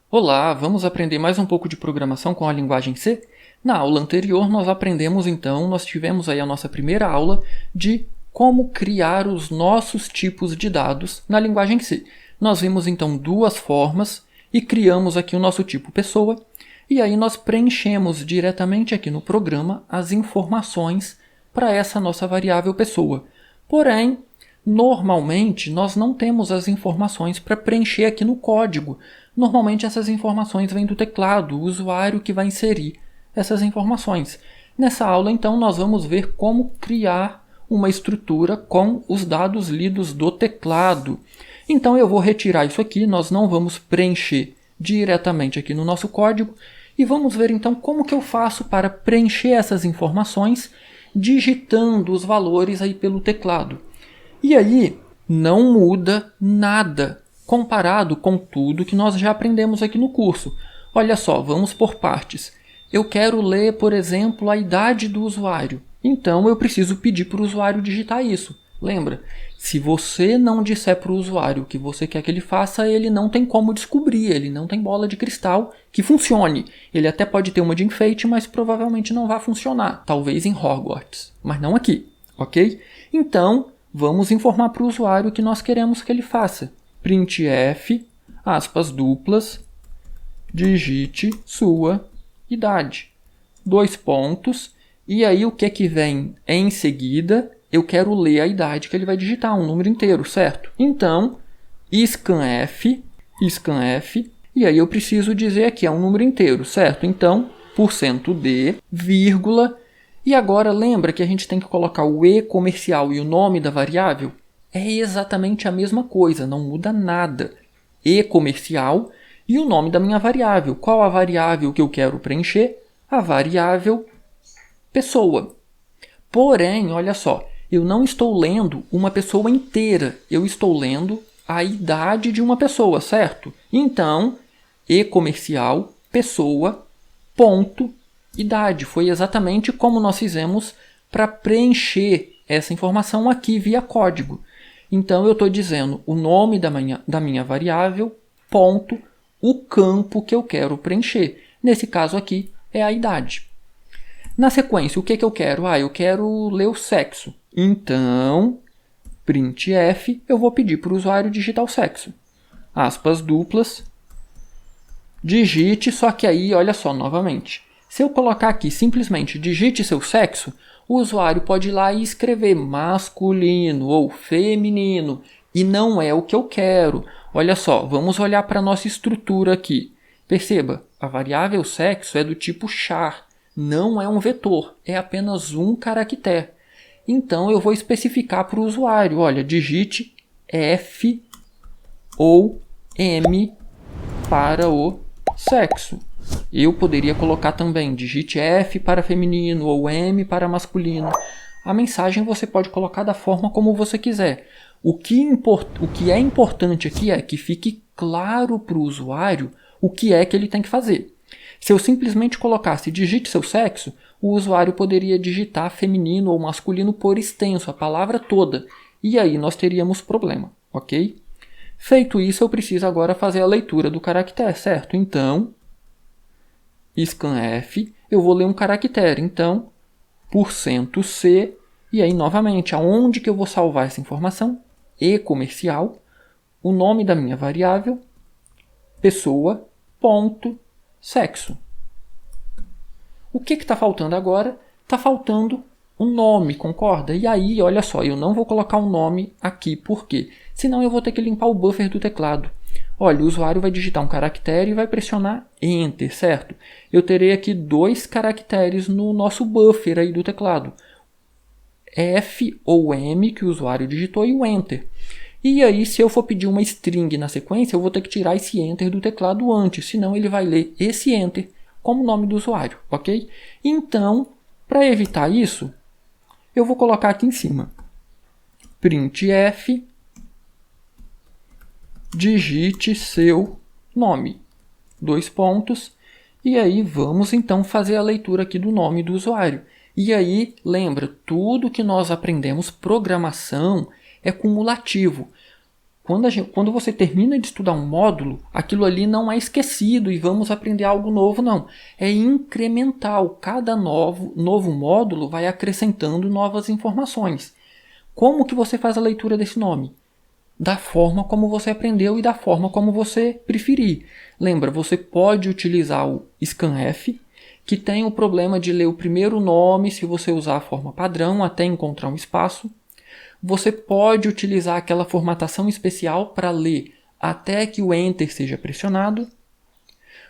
Olá, vamos aprender mais um pouco de programação com a linguagem C? Na aula anterior nós tivemos aí a nossa primeira aula de como criar os nossos tipos de dados na linguagem C. Nós vimos então duas formas e criamos aqui o nosso tipo pessoa, e aí nós preenchemos diretamente aqui no programa as informações para essa nossa variável pessoa. Porém, normalmente nós não temos as informações para preencher aqui no código. Normalmente essas informações vêm do teclado, o usuário que vai inserir essas informações. Nessa aula, então, nós vamos ver como criar uma estrutura com os dados lidos do teclado. Então eu vou retirar isso aqui, nós não vamos preencher diretamente aqui no nosso código e vamos ver então como que eu faço para preencher essas informações digitando os valores aí pelo teclado. E aí não muda nada comparado com tudo que nós já aprendemos aqui no curso. Olha só, vamos por partes. Eu quero ler, por exemplo, a idade do usuário. Então eu preciso pedir para o usuário digitar isso. Lembra? Se você não disser para o usuário o que você quer que ele faça, ele não tem como descobrir, ele não tem bola de cristal que funcione. Ele até pode ter uma de enfeite, mas provavelmente não vai funcionar. Talvez em Hogwarts, mas não aqui, ok? Então, vamos informar para o usuário o que nós queremos que ele faça. Printf, aspas duplas, digite sua idade. 2 pontos. E aí o que é que vem em seguida? Eu quero ler a idade que ele vai digitar, um número inteiro, certo? Então, scanf, e aí eu preciso dizer aqui, é um número inteiro, certo? Então, %d, vírgula, e agora lembra que a gente tem que colocar o e comercial e o nome da variável? É exatamente a mesma coisa, não muda nada. E comercial e o nome da minha variável. Qual a variável que eu quero preencher? A variável pessoa. Porém, olha só, eu não estou lendo uma pessoa inteira, eu estou lendo a idade de uma pessoa, certo? Então, e comercial, pessoa, ponto, idade. Foi exatamente como nós fizemos para preencher essa informação aqui via código. Então, eu estou dizendo o nome da minha variável, ponto, o campo que eu quero preencher. Nesse caso aqui, é a idade. Na sequência, o que eu quero? Eu quero ler o sexo. Então, printf, eu vou pedir para o usuário digitar o sexo. Aspas duplas, digite, só que aí, olha só, novamente. Se eu colocar aqui simplesmente digite seu sexo, o usuário pode ir lá e escrever masculino ou feminino, e não é o que eu quero. Olha só, vamos olhar para a nossa estrutura aqui. Perceba, a variável sexo é do tipo char, não é um vetor, é apenas um caractere. Então eu vou especificar para o usuário, olha, digite F ou M para o sexo. Eu poderia colocar também digite F para feminino ou M para masculino. A mensagem você pode colocar da forma como você quiser. O que é importante aqui é que fique claro para o usuário o que é que ele tem que fazer. Se eu simplesmente colocasse digite seu sexo, o usuário poderia digitar feminino ou masculino por extenso, a palavra toda, e aí nós teríamos problema, ok? Feito isso, eu preciso agora fazer a leitura do caractere, certo? Então, scanf, eu vou ler um caractere, então, %c, e aí novamente, aonde que eu vou salvar essa informação? E comercial, o nome da minha variável, pessoa, ponto, sexo. O que está faltando agora? Está faltando um nome, concorda? E aí, olha só, eu não vou colocar um nome aqui, por quê? Senão eu vou ter que limpar o buffer do teclado. Olha, o usuário vai digitar um caractere e vai pressionar Enter, certo? Eu terei aqui 2 caracteres no nosso buffer aí do teclado. F ou M, que o usuário digitou, e o Enter. E aí, se eu for pedir uma string na sequência, eu vou ter que tirar esse Enter do teclado antes, senão ele vai ler esse Enter como nome do usuário, ok? Então, para evitar isso, eu vou colocar aqui em cima. Printf, digite seu nome. 2 pontos. E aí, vamos então fazer a leitura aqui do nome do usuário. E aí, lembra, tudo que nós aprendemos, programação, é cumulativo. Quando você termina de estudar um módulo, aquilo ali não é esquecido e vamos aprender algo novo, não. É incremental. Cada novo módulo vai acrescentando novas informações. Como que você faz a leitura desse nome? Da forma como você aprendeu e da forma como você preferir. Lembra, você pode utilizar o scanf, que tem o problema de ler o primeiro nome se você usar a forma padrão até encontrar um espaço. Você pode utilizar aquela formatação especial para ler até que o Enter seja pressionado.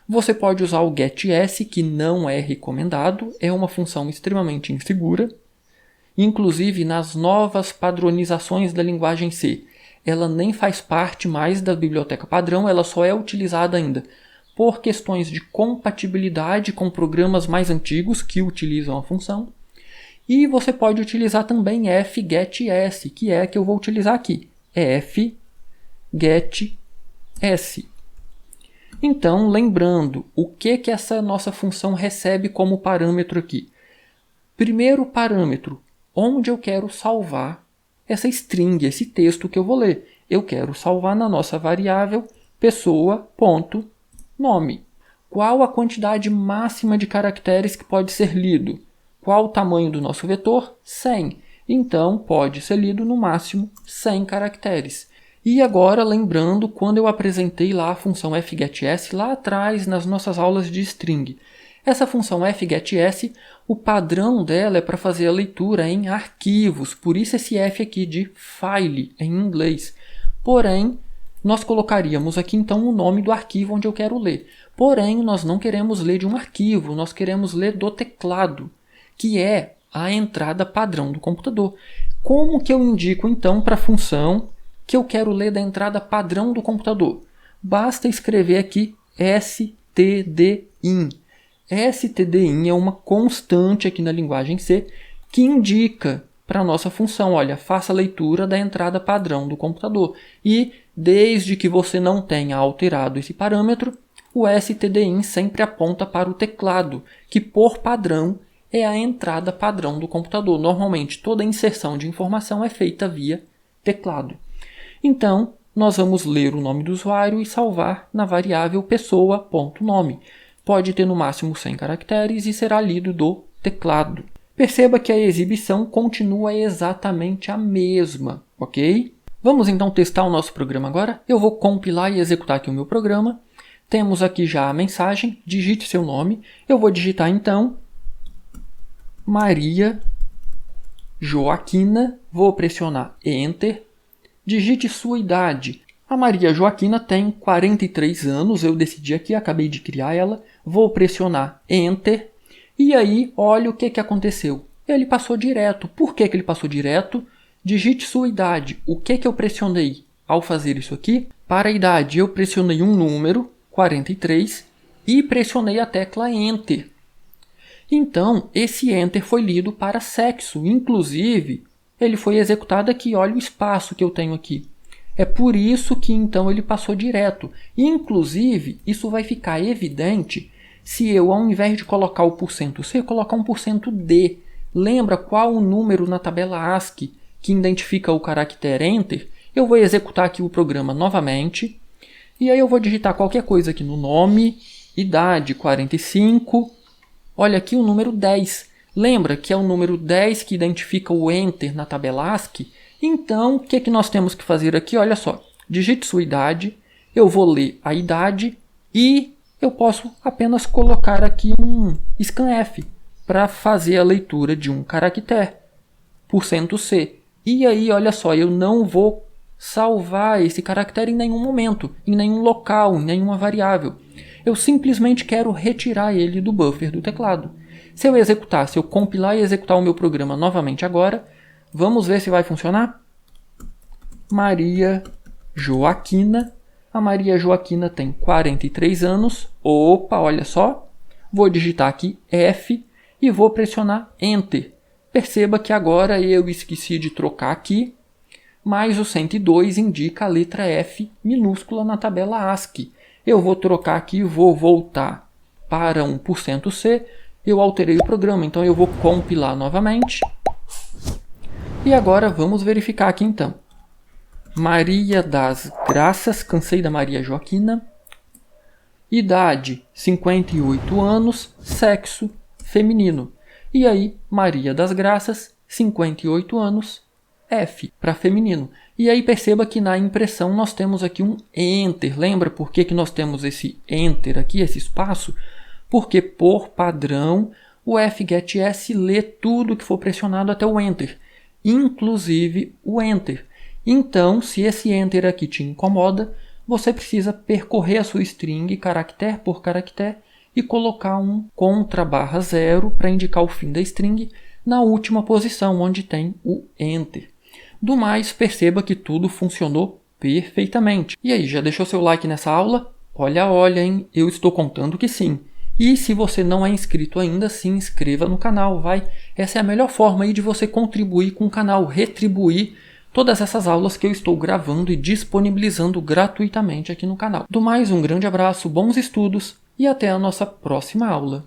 Você pode usar o getS, que não é recomendado, é uma função extremamente insegura. Inclusive, nas novas padronizações da linguagem C, ela nem faz parte mais da biblioteca padrão, ela só é utilizada ainda por questões de compatibilidade com programas mais antigos que utilizam a função. E você pode utilizar também fgetS, que é a que eu vou utilizar aqui. É fgetS. Então, lembrando, o que essa nossa função recebe como parâmetro aqui? Primeiro parâmetro, onde eu quero salvar essa string, esse texto que eu vou ler. Eu quero salvar na nossa variável pessoa.nome. Qual a quantidade máxima de caracteres que pode ser lido? Qual o tamanho do nosso vetor? 100. Então, pode ser lido no máximo 100 caracteres. E agora, lembrando, quando eu apresentei lá a função fgetS, lá atrás, nas nossas aulas de string. Essa função fgetS, o padrão dela é para fazer a leitura em arquivos, por isso esse F aqui de file, em inglês. Porém, nós colocaríamos aqui então o nome do arquivo onde eu quero ler. Porém, nós não queremos ler de um arquivo, nós queremos ler do teclado, que é a entrada padrão do computador. Como que eu indico então para a função que eu quero ler da entrada padrão do computador? Basta escrever aqui stdin. stdin é uma constante aqui na linguagem C que indica para a nossa função, olha, faça a leitura da entrada padrão do computador. E desde que você não tenha alterado esse parâmetro, o stdin sempre aponta para o teclado, que por padrão é a entrada padrão do computador. Normalmente, toda inserção de informação é feita via teclado. Então, nós vamos ler o nome do usuário e salvar na variável pessoa.nome. Pode ter no máximo 100 caracteres e será lido do teclado. Perceba que a exibição continua exatamente a mesma, ok? Vamos então testar o nosso programa agora. Eu vou compilar e executar aqui o meu programa. Temos aqui já a mensagem, digite seu nome. Eu vou digitar então Maria Joaquina, vou pressionar Enter, digite sua idade. A Maria Joaquina tem 43 anos, eu decidi aqui, acabei de criar ela, vou pressionar Enter, e aí olha o que aconteceu. Ele passou direto. Por que ele passou direto? Digite sua idade. O que eu pressionei ao fazer isso aqui? Para a idade eu pressionei um número, 43, e pressionei a tecla Enter. Então, esse Enter foi lido para sexo. Inclusive, ele foi executado aqui. Olha o espaço que eu tenho aqui. É por isso que, então, ele passou direto. Inclusive, isso vai ficar evidente se eu, ao invés de colocar o %C, colocar um %D. Lembra qual o número na tabela ASCII que identifica o caractere Enter? Eu vou executar aqui o programa novamente. E aí eu vou digitar qualquer coisa aqui no nome, idade 45... Olha aqui o número 10. Lembra que é o número 10 que identifica o Enter na tabela ASCII? Então, o que nós temos que fazer aqui? Olha só, digite sua idade, eu vou ler a idade e eu posso apenas colocar aqui um scanf para fazer a leitura de um caractere, %C. E aí, olha só, eu não vou salvar esse caractere em nenhum momento, em nenhum local, em nenhuma variável. Eu simplesmente quero retirar ele do buffer do teclado. Se eu compilar e executar o meu programa novamente agora, vamos ver se vai funcionar? Maria Joaquina. A Maria Joaquina tem 43 anos. Opa, olha só. Vou digitar aqui F e vou pressionar Enter. Perceba que agora eu esqueci de trocar aqui, mas o 102 indica a letra F minúscula na tabela ASCII. Eu vou trocar aqui, vou voltar para um %C. Eu alterei o programa, então eu vou compilar novamente. E agora vamos verificar aqui então. Maria das Graças, cansei da Maria Joaquina. Idade, 58 anos, sexo, feminino. E aí, Maria das Graças, 58 anos, F, para feminino. E aí perceba que na impressão nós temos aqui um Enter. Lembra por que nós temos esse Enter aqui, esse espaço? Porque por padrão o FGET-S lê tudo que for pressionado até o Enter, inclusive o Enter. Então, se esse Enter aqui te incomoda, você precisa percorrer a sua string caractere por caractere e colocar um *0 para indicar o fim da string na última posição, onde tem o Enter. Do mais, perceba que tudo funcionou perfeitamente. E aí, já deixou seu like nessa aula? Olha, hein? Eu estou contando que sim. E se você não é inscrito ainda, se inscreva no canal, vai. Essa é a melhor forma aí de você contribuir com o canal, retribuir todas essas aulas que eu estou gravando e disponibilizando gratuitamente aqui no canal. Do mais, um grande abraço, bons estudos e até a nossa próxima aula.